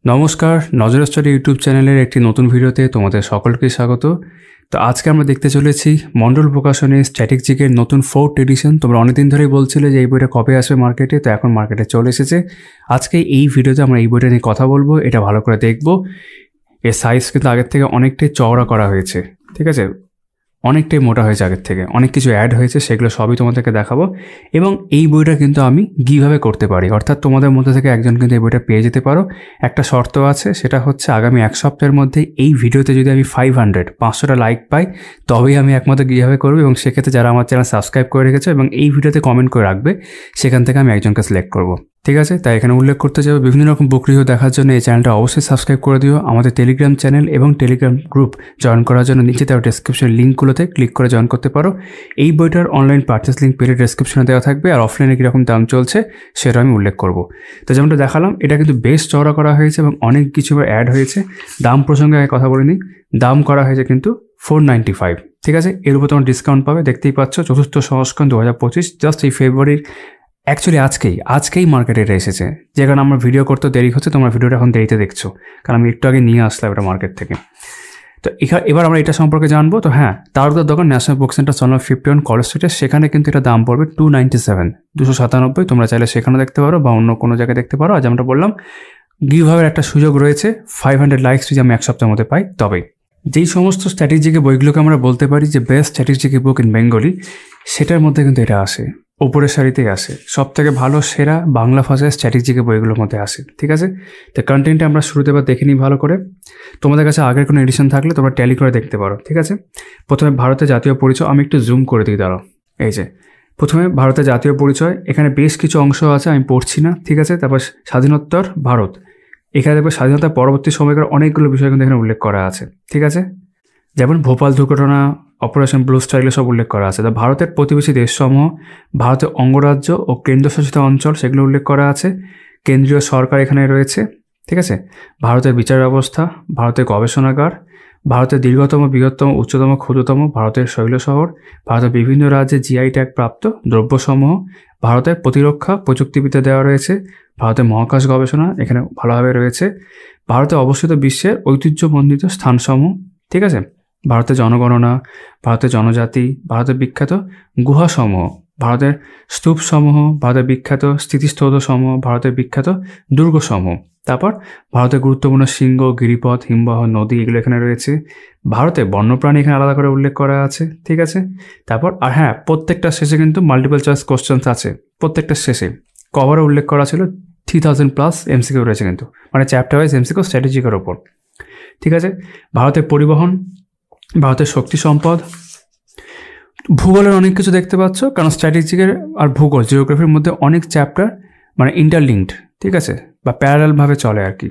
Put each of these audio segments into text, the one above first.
নমস্কার, নজর study YouTube চ্যানেলের একটি নতুন ভিডিওতে তোমাদের সকলকে স্বাগত। তো আজকে আমরা দেখতে চলেছি মন্ডল প্রকাশনের স্ট্যাটিক জিকের নতুন 4th এডিশন। তোমরা অনেকদিন ধরেই বলছিলে যে এই বইটা কবে আসবে মার্কেটে, তো এখন মার্কেটে চলে এসেছে। আজকে এই ভিডিওতে আমরা এই বইটা নিয়ে কথা বলবো, এটা ভালো করে দেখবো। এর সাইজ কিন্তু আগের থেকে অনেকটাই চওড়া করা হয়েছে, ঠিক আছে, অনেকটাই মোটা হয়েছে আগের থেকে, অনেক কিছু অ্যাড হয়েছে, সেগুলো সবই তোমাদেরকে দেখাবো। এবং এই বইটা কিন্তু আমি গিভঅ্যাওয়ে করতে পারি, অর্থাৎ তোমাদের মধ্যে থেকে একজন কিন্তু এই বইটা পেয়ে যেতে পারো। একটা শর্ত আছে, সেটা হচ্ছে আগামী এক সপ্তাহের মধ্যে এই ভিডিওতে যদি আমি 500টা লাইক পাই, তবেই আমি একমাত্র গিভঅ্যাওয়ে করবো। এবং সেক্ষেত্রে যারা আমার চ্যানেল সাবস্ক্রাইব করে রেখেছে এবং এই ভিডিওতে কমেন্ট করে রাখবে, সেখান থেকে আমি একজনকে সিলেক্ট করবো, ঠিক আছে। তাই এখানে উল্লেখ করতে যাবে, বিভিন্ন রকম বুক রিভিউ দেখার জন্য এই চ্যানেলটা অবশ্যই সাবস্ক্রাইব করে দিও। আমাদের টেলিগ্রাম চ্যানেল এবং টেলিগ্রাম গ্রুপ জয়েন করার জন্য নিচে দেওয়া ডেসক্রিপশন লিঙ্কগুলোতে ক্লিক করে জয়েন করতে পারো। এই বইটার অনলাইন পারচেস লিঙ্ক পেলে ডেসক্রিপশনে দেওয়া থাকবে, আর অফলাইনে কীরকম দাম চলছে সেটা আমি উল্লেখ করব। তো যেমনটা দেখালাম, এটা কিন্তু বেশ চওড়া করা হয়েছে এবং অনেক কিছু অ্যাড হয়েছে। দাম প্রসঙ্গে আগে কথা বলে নিই। দাম করা হয়েছে কিন্তু 495, ঠিক আছে। এর উপর তোমার ডিসকাউন্ট পাবে, দেখতেই পাচ্ছ। চতুর্থ সংস্করণ 2025, জাস্ট এই ফেব্রুয়ারির, অ্যাকচুয়ালি আজকেই মার্কেটে এটা এসেছে। যে কারণে আমার ভিডিও করতে দেরি হচ্ছে, তোমরা ভিডিওটা এখন দেরিতে দেখছো, কারণ আমি একটু আগে নিয়ে আসলাম এটা মার্কেট থেকে। তো এবার আমরা এটা সম্পর্কে জানবো। তো হ্যাঁ, তার দোকান ন্যাশনাল বুক সেন্টার 51 কলেজ স্ট্রিটে, সেখানে কিন্তু এটা দাম পড়বে 297। তোমরা চাইলে সেখানে দেখতে পারো বা অন্য কোনো জায়গায় দেখতে পারো। আজ আমরা বললাম গিভঅ্যাওয়ের একটা সুযোগ রয়েছে, 500 লাইকস যদি আমি এক সপ্তাহের মধ্যে পাই তবেই। যেই সমস্ত স্ট্র্যাটেজিকে বইগুলোকে আমরা বলতে পারি যে best strategic book in Bengali, সেটার মধ্যে কিন্তু এটা আসে, ওপরের সারিতেই আসে। সব থেকে ভালো সেরা বাংলা ভাষায় স্ট্র্যাটেজিকে বইগুলোর মধ্যে আসে, ঠিক আছে। তো কন্টেন্টটা আমরা শুরুতে এবার দেখে নিই ভালো করে। তোমাদের কাছে আগের কোনো এডিশন থাকলে তোমরা ট্যালি করে দেখতে পারো, ঠিক আছে। প্রথমে ভারতের জাতীয় পরিচয়, আমি একটু জুম করে দিই, দাঁড়াও। এই যে প্রথমে ভারতের জাতীয় পরিচয়, এখানে বেশ কিছু অংশ আছে, আমি পড়ছি না, ঠিক আছে। তারপর স্বাধীনোত্তর ভারত, এখানে দেখবে স্বাধীনতার পরবর্তী সময়কার অনেকগুলো বিষয় কিন্তু এখানে উল্লেখ করা আছে, ঠিক আছে। যেমন ভোপাল দুর্ঘটনা, অপারেশন ব্লু স্টার, এগুলো সব উল্লেখ করা আছে। তা ভারতের প্রতিবেশী দেশসমূহ, ভারতের অঙ্গরাজ্য ও কেন্দ্রশাসিত অঞ্চল, সেগুলো উল্লেখ করা আছে। কেন্দ্রীয় সরকার এখানে রয়েছে, ঠিক আছে। ভারতের বিচার ব্যবস্থা, ভারতের গবেষণাগার, ভারতের দীর্ঘতম, বৃহত্তম, উচ্চতম, ক্ষুদ্রতম, ভারতের শৈল শহর, ভারতের বিভিন্ন রাজ্যে জিআই ট্যাগ প্রাপ্ত দ্রব্যসমূহ, ভারতের প্রতিরক্ষা প্রযুক্তিবিদ্যা দেওয়া রয়েছে, ভারতের মহাকাশ গবেষণা এখানে ভালোভাবে রয়েছে, ভারতে অবস্থিত বিশ্বের ঐতিহ্যমণ্ডিত স্থানসমূহ, ঠিক আছে। ভারতের জনগণনা, ভারতের জনজাতি, ভারতের বিখ্যাত গুহাসমূহ, ভারতের স্তূপসমূহ, ভারতের বিখ্যাত স্থিতিস্তৌধসমূহ, ভারতের বিখ্যাত দুর্গসমূহ। তারপর ভারতের গুরুত্বপূর্ণ শৃঙ্গ, গিরিপথ, হিমবাহ, নদী, এগুলো এখানে রয়েছে। ভারতে বন্যপ্রাণী এখানে আলাদা করে উল্লেখ করা আছে, ঠিক আছে। তারপর আর হ্যাঁ, প্রত্যেকটা শেষে কিন্তু মাল্টিপল চয়েস কোশ্চেন্স আছে, প্রত্যেকটা শেষে। কভারে উল্লেখ করা ছিল 3000+ এমসিকিউ রয়েছে কিন্তু, মানে চ্যাপ্টার ওয়াইজ এমসিকিউ স্ট্র্যাটেজিকের ওপর, ঠিক আছে। ভারতের পরিবহন, ভারতের শক্তি সম্পদ, ভূগোলের অনেক কিছু দেখতে পাচ্ছ, কারণ স্ট্র্যাটেজিকের আর ভূগোল, জিওগ্রাফির মধ্যে অনেক চ্যাপ্টার মানে ইন্টারলিঙ্কড, ঠিক আছে, বা প্যারালালভাবে চলে আর কি,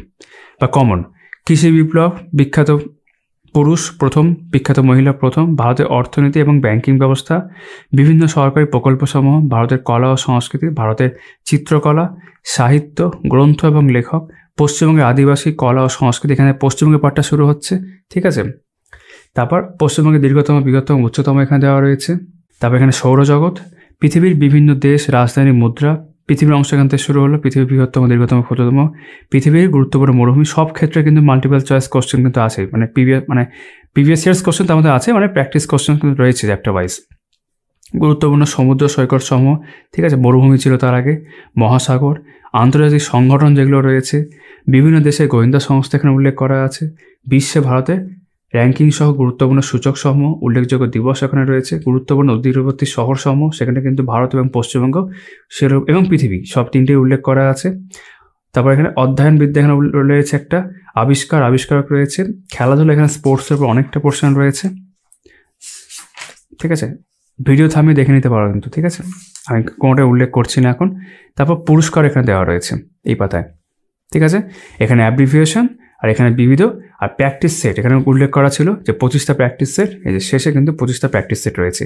বা কমন। কৃষি বিপ্লব, বিখ্যাত পুরুষ প্রথম, বিখ্যাত মহিলা প্রথম, ভারতের অর্থনীতি এবং ব্যাংকিং ব্যবস্থা, বিভিন্ন সরকারি প্রকল্পসমূহ, ভারতের কলা ও সংস্কৃতি, ভারতের চিত্রকলা, সাহিত্য, গ্রন্থ এবং লেখক, পশ্চিমবঙ্গের আদিবাসী কলা ও সংস্কৃতি, এখানে পশ্চিমবঙ্গের পাঠটা শুরু হচ্ছে, ঠিক আছে। তারপর পশ্চিমবঙ্গের দীর্ঘতম, বৃহত্তম, উচ্চতম এখানে দেওয়া রয়েছে। তারপর এখানে সৌরজগৎ, পৃথিবীর বিভিন্ন দেশ, রাজধানী, মুদ্রা, পৃথিবীর অংশ এখান থেকে শুরু হলো, পৃথিবীর বৃহত্তম, দীর্ঘতম, ক্ষুদ্রতম, পৃথিবীর গুরুত্বপূর্ণ মরুভূমি। সব ক্ষেত্রে কিন্তু মাল্টিপল চয়েস কোশ্চেন কিন্তু আছে, মানে প্রিভিয়াস ইয়ার্স কোশ্চেন তার মধ্যে আছে, মানে প্র্যাকটিস কোশ্চেন কিন্তু রয়েছে চ্যাপ্টার ওয়াইজ। গুরুত্বপূর্ণ সমুদ্র সৈকত সমূহ, ঠিক আছে, মরুভূমি ছিল তার আগে, মহাসাগর, আন্তর্জাতিক সংগঠন যেগুলো রয়েছে, বিভিন্ন দেশের গোয়েন্দা সংস্থা এখানে উল্লেখ করা আছে, বিশ্বে ভারতের র্যাঙ্কিং সহ গুরুত্বপূর্ণ সূচকসমূহ, উল্লেখযোগ্য দিবস এখানে রয়েছে, গুরুত্বপূর্ণ দূরবর্তী শহরসমূহ, সেখানে কিন্তু ভারত এবং পশ্চিমবঙ্গ এবং পৃথিবী সব তিনটেই উল্লেখ করা আছে। তারপর এখানে অধ্যয়ন বিদ্যা এখানে রয়েছে একটা, আবিষ্কারক রয়েছে, খেলাধুলা, এখানে স্পোর্টসের উপর অনেকটা পোর্শন রয়েছে, ঠিক আছে। ভিডিও থামিয়ে দেখে নিতে পারো কিন্তু, ঠিক আছে, আমি কোনোটাই উল্লেখ করছি না এখন। তারপর পুরস্কার এখানে দেওয়া রয়েছে এই পাতায়, ঠিক আছে। এখানে অ্যাব্রিভিয়েশন, আর এখানে বিবিধ, আর প্র্যাকটিস সেট এখানে উল্লেখ করা ছিল যে 25টা প্র্যাকটিস সেট, এই যে শেষে কিন্তু 25টা প্র্যাকটিস সেট রয়েছে।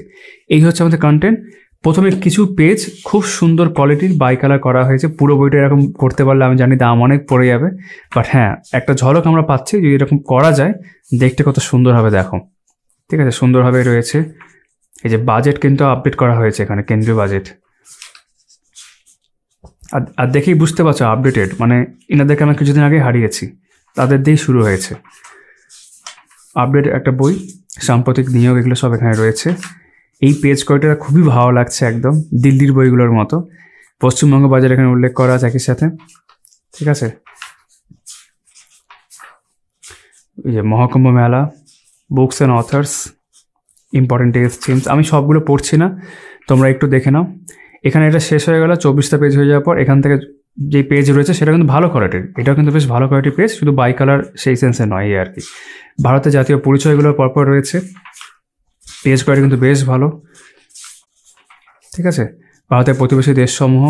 এই হচ্ছে আমাদের কন্টেন্ট। প্রথমে কিছু পেজ খুব সুন্দর কোয়ালিটির বাই কালার করা হয়েছে। পুরো বইটা এরকম করতে পারলে আমি জানি দাম অনেক পড়ে যাবে, বাট হ্যাঁ, একটা ঝলক আমরা পাচ্ছি, যদি এরকম করা যায় দেখতে কত সুন্দর হবে, দেখো, ঠিক আছে, সুন্দরভাবে রয়েছে। এই যে বাজেট কিন্তু আপডেট করা হয়েছে এখানে, কেন্দ্রীয় বাজেট, আর দেখেই বুঝতে পারছো আপডেটেড, মানে এনাদেরকে আমরা কিছুদিন আগে হারিয়েছি, তাদের দিয়েই শুরু হয়েছে। আপডেট একটা বই, সাম্প্রতিক নিয়োগ, এগুলো সব এখানে রয়েছে। এই পেজ কয়টা খুবই ভালো লাগছে, একদম দিল্লির বইগুলোর মতো। পশ্চিমবঙ্গ বাজার এখানে উল্লেখ করা আছে একই সাথে, ঠিক আছে। এই যে Mahakumbh Mela, books and authors, important dates change, আমি সবগুলো পড়ছি না, তোমরা একটু দেখে নাও। এখানে এটা শেষ হয়ে গেল, 24টা পেজ হয়ে যাওয়ার পর এখান থেকে যে পেজ রয়েছে সেটা কিন্তু ভালো কোয়ালিটির, এটাও কিন্তু বেশ ভালো কোয়ালিটির পেজ, শুধু বাই কালার সেই সেন্সে নয় আর কি। ভারতের জাতীয় পরিচয়গুলো পরপর রয়েছে, পেজ কোয়ালিটি কিন্তু বেশ ভালো, ঠিক আছে। ভারতের প্রতিবেশী দেশসমূহ,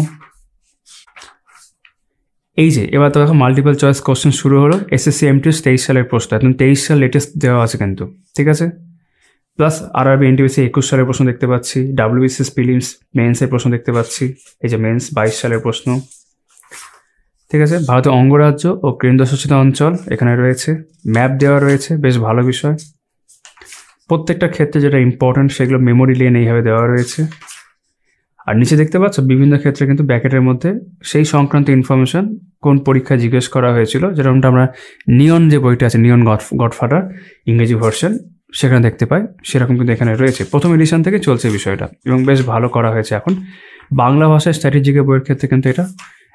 এই যে এবার তো দেখো মাল্টিপল চয়েস কোশ্চেন শুরু হলো। এসএসসি এমটিএস 23 সালের প্রশ্ন, একদম 23 সাল লেটেস্ট দেওয়া আছে কিন্তু, ঠিক আছে। প্লাস আরআরবি এনটিপিসি 21 সালের প্রশ্ন দেখতে পাচ্ছি, ডাব্লিউবিসিএস প্রিলিমস মেন্সের প্রশ্ন দেখতে পাচ্ছি, এই যে মেন্স 22 সালের প্রশ্ন, ঠিক আছে। ভারতের অঙ্গরাজ্য ও কেন্দ্রশাসিত অঞ্চল এখানে রয়েছে, ম্যাপ দেওয়া রয়েছে, বেশ ভালো বিষয়। প্রত্যেকটা ক্ষেত্রে যেটা ইম্পর্টেন্ট সেগুলো মেমোরি লেন এইভাবে দেওয়া রয়েছে। আর নিচে দেখতে পাচ্ছ বিভিন্ন ক্ষেত্রে কিন্তু ব্যাকেটের মধ্যে সেই সংক্রান্ত ইনফরমেশন কোন পরীক্ষায় জিজ্ঞেস করা হয়েছিল, যেরকমটা আমরা নিয়ন যে বইটা আছে, নিয়ন গডফাদার ইংরেজি ভার্সন, সেখানে দেখতে পাই, সেরকম কিন্তু এখানে রয়েছে। প্রথম এডিশন থেকে চলছে বিষয়টা এবং বেশ ভালো করা হয়েছে। এখন বাংলা ভাষায় স্ট্র্যাটেজিকের বইয়ের ক্ষেত্রে কিন্তু এটা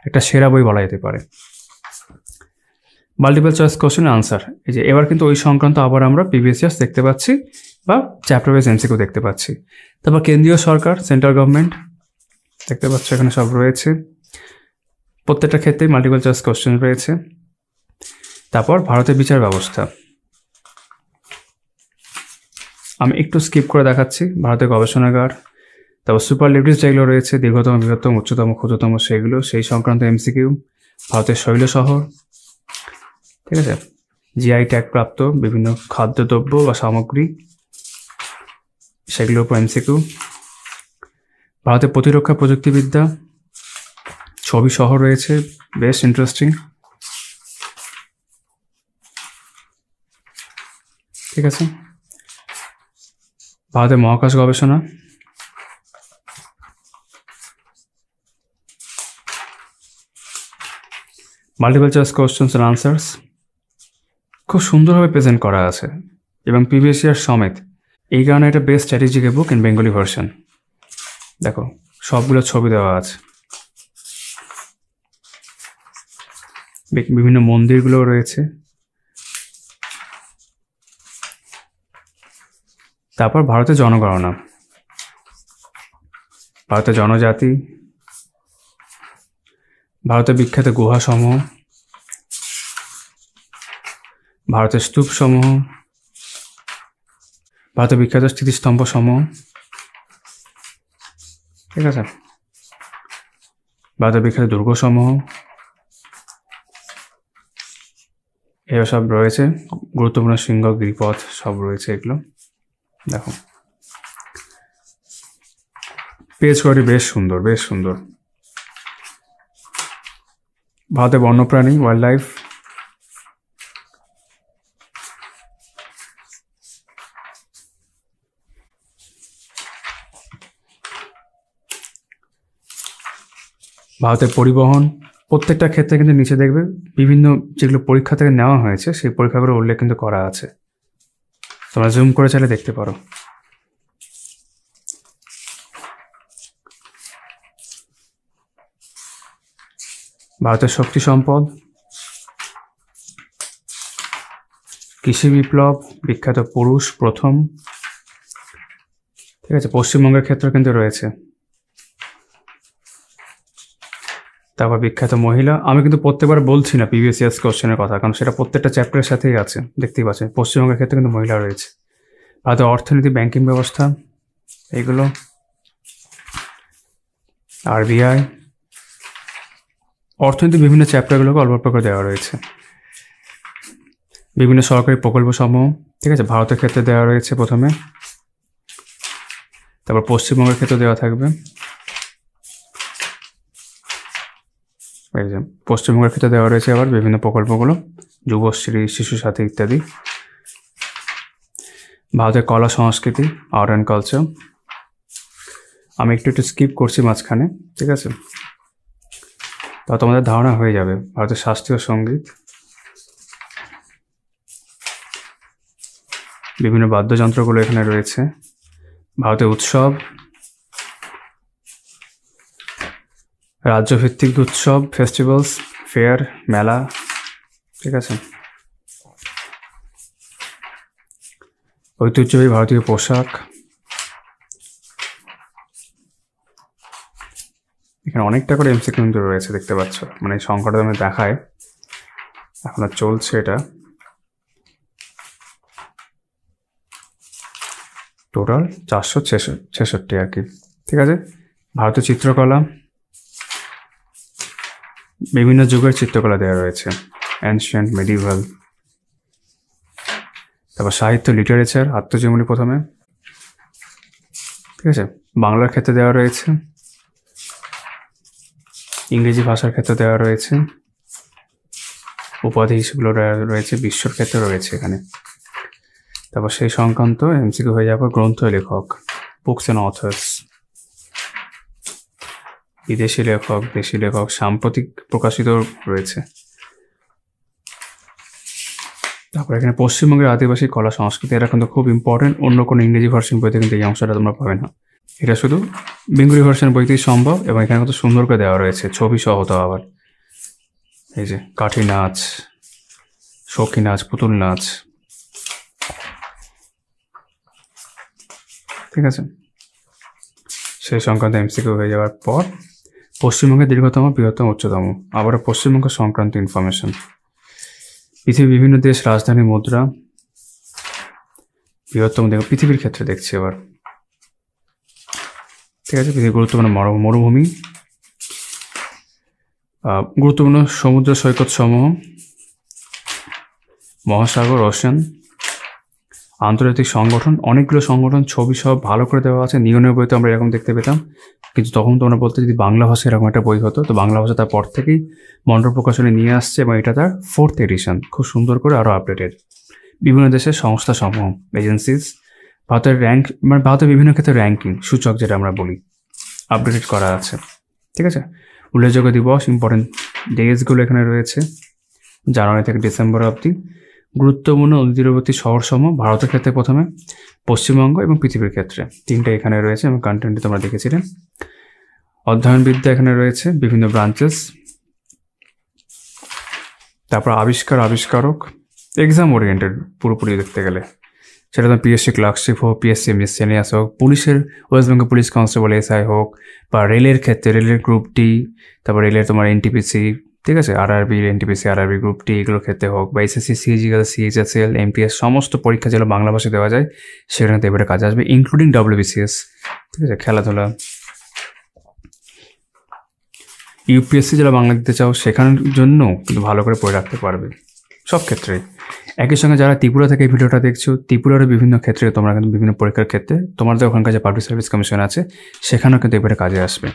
একটা সেরা বই বলা যেতে পারে। মাল্টিপল চয়েস কোশ্চেন আনসার, এই যে এবার কিন্তু ওই সংক্রান্ত আবার আমরা প্রিভিয়াস ইয়ার্স দেখতে পাচ্ছি বা চ্যাপ্টার ওয়াইজ এমসিকিউ দেখতে পাচ্ছি। তারপর কেন্দ্রীয় সরকার, সেন্ট্রাল গভর্নমেন্ট দেখতে পাচ্ছ এখানে সব রয়েছে, প্রত্যেকটা ক্ষেত্রেই মাল্টিপল চয়েস কোশ্চেন রয়েছে। তারপর ভারতের বিচার ব্যবস্থা, আমি একটু স্কিপ করে দেখাচ্ছি। ভারতের গবেষণাগার, তারপর সুপারলেটিভস যেগুলো রয়েছে, দীর্ঘতম, বৃহত্তম, উচ্চতম, ক্ষুদ্রতম, সেগুলো, সেই সংক্রান্ত এমসিকিউ। ভারতের শৈল শহর, ঠিক আছে। জিআই ট্যাগ প্রাপ্ত বিভিন্ন খাদ্যদ্রব্য বা সামগ্রী, সেগুলোর উপর এমসিকিউ। ভারতের প্রতিরক্ষা প্রযুক্তিবিদ্যা, ছবি সহ রয়েছে, বেশ ইন্টারেস্টিং, ঠিক আছে। ভারতের মহাকাশ গবেষণা, multiple choice questions and answers, খুব সুন্দরভাবে প্রেজেন্ট করা আছে এবং প্রিভিয়াস ইয়ার সমেত। এই কারণে এটা best strategic book in Bengali version. দেখো সবগুলো ছবি দেওয়া আছে, বিভিন্ন মন্দিরগুলোও রয়েছে। তারপর ভারতের জনগণনা, ভারতের জনজাতি, ভারতের বিখ্যাত গুহাসমূহ, ভারতের স্তূপসমূহ, ভারতের বিখ্যাত স্মৃতিস্তম্ভসমূহ, ঠিক আছে। ভারতের বিখ্যাত দুর্গসমূহ, এগুলো সব রয়েছে। গুরুত্বপূর্ণ শৃঙ্গ, গিরিপথ সব রয়েছে এগুলো। দেখো পেজ কোয়ালিটি বেশ সুন্দর, বেশ সুন্দর। ভারতের বন্যপ্রাণী, ওয়াইল্ড লাইফ, ভারতের পরিবহন, প্রত্যেকটা ক্ষেত্রে কিন্তু নিচে দেখবে বিভিন্ন যেগুলো পরীক্ষা থেকে নেওয়া হয়েছে সেই পরীক্ষাগুলো উল্লেখ কিন্তু করা আছে, তোমরা জুম করে চাইলে দেখতে পারো। ভারতের শক্তি সম্পদ, কৃষি বিপ্লব, বিখ্যাত পুরুষ প্রথম, ঠিক আছে। পশ্চিমবঙ্গের ক্ষেত্রে কিন্তু রয়েছে। তারপর বিখ্যাত মহিলা, আমি কিন্তু প্রত্যেকবার বলছি না প্রিভিয়াস ইয়ার্স কোশ্চেনের কথা, কারণ সেটা প্রত্যেকটা চ্যাপ্টারের সাথেই আছে, দেখতেই পাচ্ছেন। পশ্চিমবঙ্গের ক্ষেত্রে কিন্তু মহিলা রয়েছে। ভারতের অর্থনীতি, ব্যাংকিং ব্যবস্থা, এগুলো, আরবিআই, অর্থনীতির বিভিন্ন চ্যাপ্টারগুলোকে অল্প অল্প করে দেওয়া রয়েছে। বিভিন্ন সরকারি প্রকল্প সমূহ, ঠিক আছে, ভারতের ক্ষেত্রে দেওয়া রয়েছে প্রথমে, তারপর পশ্চিমবঙ্গের ক্ষেত্রে দেওয়া থাকবে। এই যে পশ্চিমবঙ্গের ক্ষেত্রে দেওয়া রয়েছে আবার বিভিন্ন প্রকল্পগুলো, যুবশ্রী, শিশু সাথী ইত্যাদি। ভারতের কলা সংস্কৃতি, আর্ট অ্যান্ড কালচার, আমি একটু স্কিপ করছি মাঝখানে, ঠিক আছে। তা তোমাদের ধারণা হয়ে যাবে। ভারতের শাস্ত্রীয় সঙ্গীত, বিভিন্ন বাদ্যযন্ত্রগুলো এখানে রয়েছে, ভারতের উৎসব, রাজ্যভিত্তিক উৎসব, ফেস্টিভ্যালস, ফেয়ার, মেলা, ঠিক আছে, ঐতিহ্যবাহী ভারতীয় পোশাক। এখানে অনেকটা করে এমসিকিউ কিন্তু রয়েছে, দেখতে পাচ্ছ, মানে এই সংখ্যাটা আমি দেখায়, এখন আর চলছে এটা। টোটাল 466 আর কি, ঠিক আছে। ভারতীয় চিত্রকলা, বিভিন্ন যুগের চিত্রকলা দেওয়া রয়েছে, অ্যানশিয়েন্ট, মেডিভাল। তারপর সাহিত্য, লিটারেচার, আত্মজীবনী প্রথমে, ঠিক আছে। বাংলার ক্ষেত্রে দেওয়া রয়েছে, ইংরেজি ভাষার ক্ষেত্রে দেওয়া রয়েছে, উপাধি হিসেবে রয়েছে, বিশ্বর ক্ষেত্রে রয়েছে এখানে। তারপর সেই সংক্রান্ত এমসিকিউ হয়ে যাবে গ্রন্থ লেখক, বুকস অ্যান্ড অথর্স, বিদেশি লেখক, দেশি লেখক, সাম্প্রতিক প্রকাশিত রয়েছে। তারপর এখানে পশ্চিমবঙ্গের আদিবাসী কলা সংস্কৃতি, এটা কিন্তু খুব ইম্পর্টেন্ট। অন্য কোনো ইংরেজি ভার্সন বইতে কিন্তু এই অংশটা তোমরা পাবে না, এটা শুধু বেঙ্গলি ভার্সন বইতেই সম্ভব। এবং এখানে কত সুন্দর করে দেওয়া রয়েছে, ছবি সহ। তো আবার এই যে কাঠি নাচ, সখী নাচ, পুতুল নাচ, ঠিক আছে। সেই সংক্রান্ত এমসিকিউ হয়ে যাওয়ার পর পশ্চিমবঙ্গের দীর্ঘতম, বৃহত্তম, উচ্চতম, আবারও পশ্চিমবঙ্গ সংক্রান্ত ইনফরমেশন। পৃথিবীর বিভিন্ন দেশ, রাজধানী, মুদ্রা, বৃহত্তম পৃথিবীর ক্ষেত্রে দেখছি এবার, ঠিক আছে। পৃথিবীর গুরুত্বপূর্ণ মরুভূমি, গুরুত্বপূর্ণ সমুদ্র সৈকত সমূহ, মহাসাগর, ওশান, আন্তর্জাতিক সংগঠন, অনেকগুলো সংগঠন, ছবি সব ভালো করে দেওয়া আছে। নিয়নের বইতে আমরা এরকম দেখতে পেতাম, কিন্তু তখন তোমরা বলতে যদি বাংলা ভাষায় এরকম একটা বই হতো, তো বাংলা ভাষা তারপর থেকেই মন্ডল প্রকাশনী নিয়ে আসছে, এবং এটা তার 4th এডিশন, খুব সুন্দর করে আরও আপডেটেড। বিভিন্ন দেশের সংস্থা সমূহ, এজেন্সিস, ভারতের র্যাঙ্ক, মানে ভারতের বিভিন্ন ক্ষেত্রে র্যাঙ্কিং সূচক যেটা আমরা বলি, আপডেটেড করা আছে, ঠিক আছে। উল্লেখযোগ্য দিবস, ইম্পর্টেন্ট ডেজগুলো এখানে রয়েছে, জানুয়ারি থেকে ডিসেম্বর অবধি। গুরুত্বপূর্ণ নদী তীরবর্তী শহরসমূহ, ভারতের ক্ষেত্রে প্রথমে, পশ্চিমবঙ্গ এবং পৃথিবীর ক্ষেত্রে, তিনটে এখানে রয়েছে, এবং কন্টেন্টটি তোমরা দেখেছিলে। অধ্যয়নবিদ্যা এখানে রয়েছে, বিভিন্ন ব্রাঞ্চেস। তারপর আবিষ্কারক, এক্সাম ওরিয়েন্টেড পুরোপুরি দেখতে গেলে, সেটা তোমার পিএসসি ক্লার্কশিপ হোক, পিএসসি মিসসেলিয়াস হোক, পুলিশের West Bengal police constable SI হোক, বা রেলের ক্ষেত্রে রেলের গ্রুপ ডি, তারপর রেলের তোমার এনটিপিসি, ঠিক আছে, RRB, NTPC, RRB group D, এগুলোর ক্ষেত্রে হোক, বা এসএসসি, সিজিএল, সিএইচএসএল, এমটিএস, সমস্ত পরীক্ষা যেগুলো বাংলা ভাষায় দেওয়া যায় সেখানে এবারে কাজে আসবে, ইনক্লুডিং ডব্লিউবিসিএস, ঠিক আছে। খেলাধুলা, ইউপিএসসি যারা বাংলা দিতে চাও সেখানের জন্য কিন্তু ভালো করে পড়ে রাখতে পারবে সব ক্ষেত্রে। একই সঙ্গে যারা ত্রিপুরা থেকে এই ভিডিওটা দেখছো, ত্রিপুরার বিভিন্ন ক্ষেত্রে তোমরা কিন্তু বিভিন্ন পরীক্ষার ক্ষেত্রে তোমাদের ওখানকার যে পাবলিক সার্ভিস কমিশন আছে সেখানেও কিন্তু এবারে কাজে আসবে।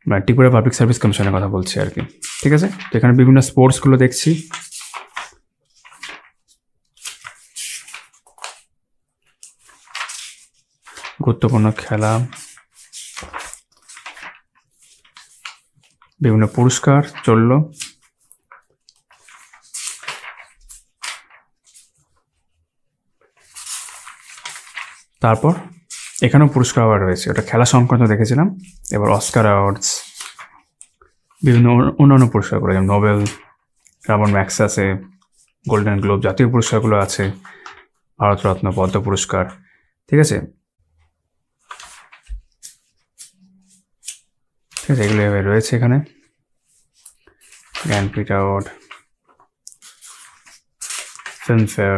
মানে ত্রিপুরা পাবলিক সার্ভিস কমিশনের কথা বলছি আর কি, ঠিক আছে। তো এখানে বিভিন্ন স্পোর্টসগুলো দেখছি, গুরুত্বপূর্ণ খেলা, বিভিন্ন পুরস্কার চলল। তারপর এখানেও পুরস্কার অ্যাওয়ার্ড রয়েছে, ওটা খেলা সংক্রান্ত দেখেছিলাম। এবার অস্কার অ্যাওয়ার্ডস, বিভিন্ন অন্যান্য পুরস্কারগুলো, যেমন নোবেল, রাবণ ম্যাক্স আছে, গোল্ডেন গ্লোব, জাতীয় পুরস্কারগুলো আছে, ভারতরত্ন, পদ্ম পুরস্কার, ঠিক আছে, ঠিক আছে, এগুলো রয়েছে এখানে। জ্ঞানপীঠ অ্যাওয়ার্ড, ফিল্মফেয়ার,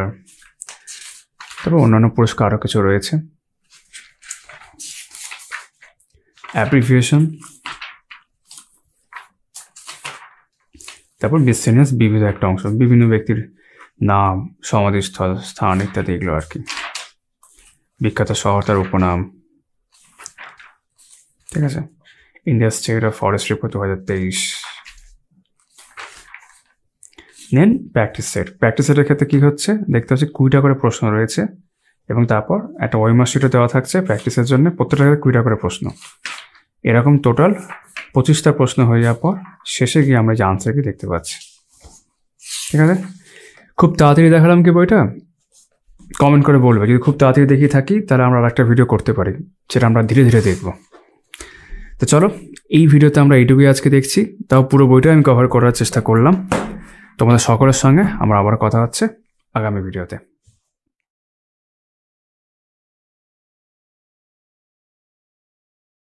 তারপর অন্যান্য পুরস্কার আরও কিছু রয়েছে। অ্যাপ্রিভিয়েশন, তারপর মিসসেলিয়াস বিবিধ একটা অংশ, বিভিন্ন ব্যক্তির নাম, সমাধিস্থল, স্থান ইত্যাদি, এগুলো আর কি। বিখ্যাত শহর, তার উপনাম, ঠিক আছে। India state of forest report 2023। Then practice সেটের ক্ষেত্রে কী হচ্ছে দেখতে পাচ্ছি 20টা করে প্রশ্ন রয়েছে, এবং তারপর একটা ওয়েমার শিটও দেওয়া থাকছে প্র্যাকটিসের জন্য, প্রত্যেকটা 20টা করে প্রশ্ন। এরকম টোটাল 25টা প্রশ্ন হয়ে যাওয়ার পর শেষে গিয়ে আমরা যে আনসার কি দেখতে পাচ্ছি। ঠিক আছে, খুব তাড়াতাড়ি দেখালাম কি বইটা? কমেন্ট করে বলবে। যদি খুব তাড়াতাড়ি দেখিয়ে থাকি তাহলে আমরা একটা ভিডিও করতে পারি, যেটা আমরা ধীরে ধীরে দেখব। তো চলো, এই ভিডিওতে আমরা এইটুকুই আজকে দেখছি, তাও পুরো বইটা আমি কভার করার চেষ্টা করলাম। তোমাদের সকলের সঙ্গে আমার আবার কথা হচ্ছে আগামী ভিডিওতে।